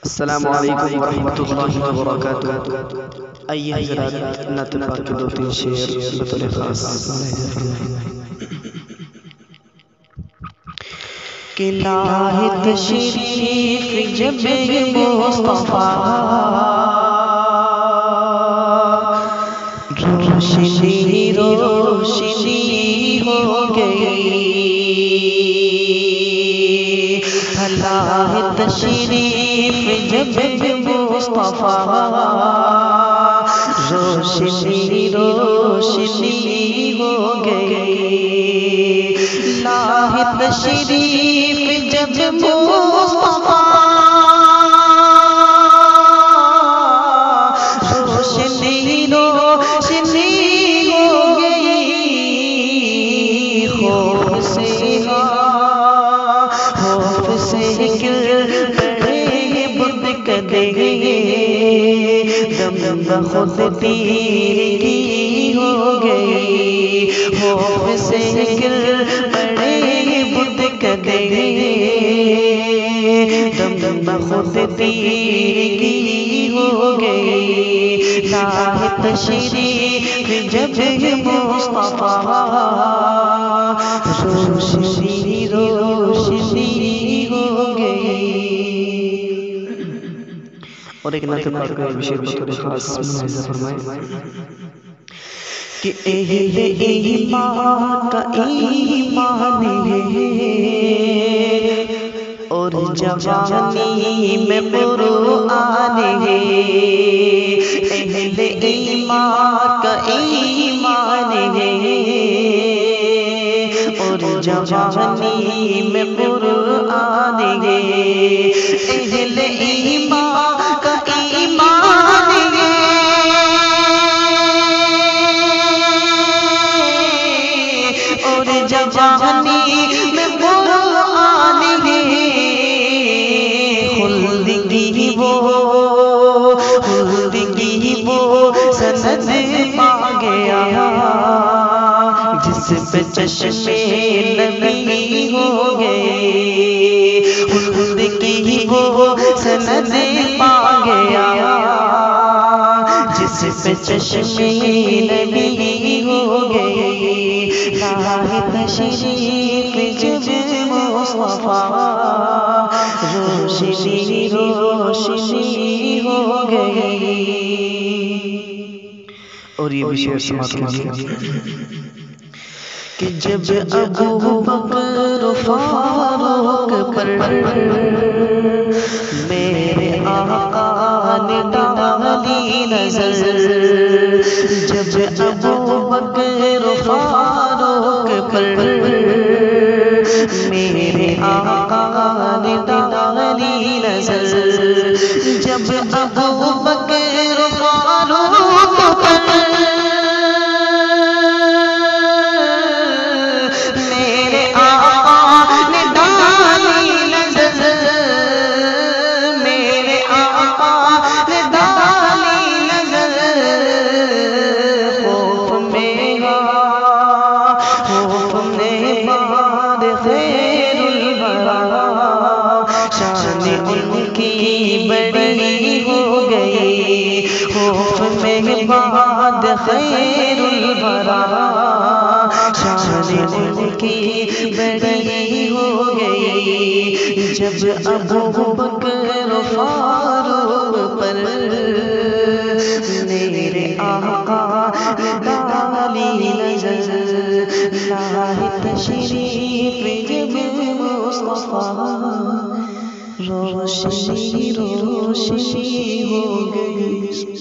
السلام علیکم ورحمۃ اللہ وبرکاتہ۔ آئیے حضرات نعت پاک کے دو تین شعر بطور خاص کہ لاہ تشریف جب مصطفیٰ روشنی روشنی ہو گئی، لاہ تشریف جب مصطفیٰ روشنی روشنی ہو گئی، لاہ تشریف جب مصطفیٰ روشنی روشنی ہو گئی، خوف سے گر پڑے بت کدے، دم بخود تیرگی ہو گئی، خوف سے گر پڑے بت کدے، دم بخود تیرگی ہو گئی، لاہ تشریف جب مصطفیٰ روشنی روشنی ہو گئی۔ اور ایک نعت پاک کا شعر بطور خاص ملاحظہ فرمائیں کہ اہل ایمان کا ایمان ہے اور جوانی میں قرآن ہے، اہل ایمان کا ایمان ہے اور جوانی میں قرآن ہے، اہل ایمان کا ایمان ہے اور جوانی میں قرآن ہے، خلد کی وہ سند پا گیا جس پہ چشمے نبی ہو گئے، خلد کی وہ سند پا گیا جس پہ چشمے نبی ہو گئے، لاہ تشریف جب مصطفیٰ روشنی روشنی ہو گئی۔ اور یہ بھی شعر سماعت کیجیے کہ جب ابو بکر فاروق پر میرے آقا نے ڈالی نظر، جب ابو بکر فاروق پر میرے آقا نے ڈالی نظر، جب ابو بکر فاروق پر میرے آقا نے ڈالی نظر، میرے آقا نے ڈالی نظر، خوف میں بعد خیر الورا، شان ان کی بڑی ہو گئی، خوف میں بعد خیر الورا، شان ان کی بڑی ہو گئی، جب ابو بکر فاروق پر میرے آقا نے ڈالی نظر، لاہ تشریف جب مصطفیٰ روشنی روشنی ہو گئی۔